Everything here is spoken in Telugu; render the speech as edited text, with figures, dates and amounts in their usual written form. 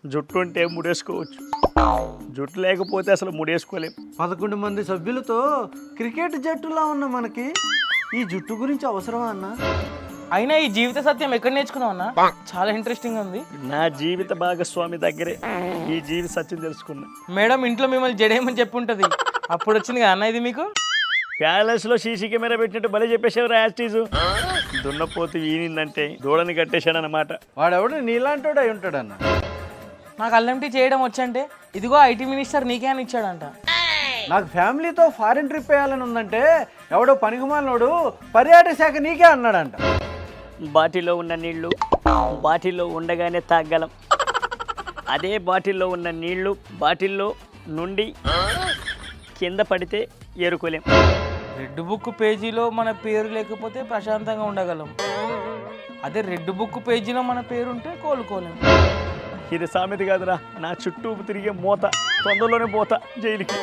జుట్టు ఉంటే ముడేసుకోవచ్చు, జుట్టు లేకపోతే అసలు ముడేసుకోలేం. 11 మంది సభ్యులతో క్రికెట్ జట్టులా ఉన్న మనకి ఈ జుట్టు గురించి అవసరమా అన్న? అయినా ఈ జీవిత సత్యం ఎక్కడ నేర్చుకున్నావు అన్న? చాలా ఇంట్రెస్టింగ్ ఉంది. నా జీవిత భాగస్వామి దగ్గరే ఈ జీవిత సత్యం తెలుసుకున్నా. మేడం ఇంట్లో మిమ్మల్ని జడేయమని చెప్పుంటది, అప్పుడు వచ్చింది కదా అన్న ఇది మీకు. ప్యాలెస్లో సీసీ కెమెరా పెట్టినట్టు భలే చెప్పేసేవారు యాస్టీజు. దున్నపోతు ఈనిందంటే దూడని కట్టేశాడనమాట. వాడెవడు నీలాంటోడు అయి ఉంటాడన్న. నాకు అల్లం టీ చేయడం వచ్చంటే ఇదిగో ఐటీ మినిస్టర్ నీకే అని ఇచ్చాడంట. నాకు ఫ్యామిలీతో ఫారిన్ ట్రిప్ వేయాలని ఉందంటే ఎవడో పనికిమాలినోడు పర్యాటక శాఖ నీకే అన్నాడంట. బాటిల్లో ఉన్న నీళ్లు బాటిల్లో ఉండగానే తాగలం, అదే బాటిల్లో ఉన్న నీళ్లు బాటిల్లో నుండి కింద పడితే ఏరుకోలేం. రెడ్ బుక్ పేజీలో మన పేరు లేకపోతే ప్రశాంతంగా ఉండగలం, అదే రెడ్ బుక్ పేజీలో మన పేరు ఉంటే కోలుకోలేం. ఇది సామెత కాదురా, నా చుట్టూ తిరిగే మూత, తొందరలోనే పోతా జైలుకి.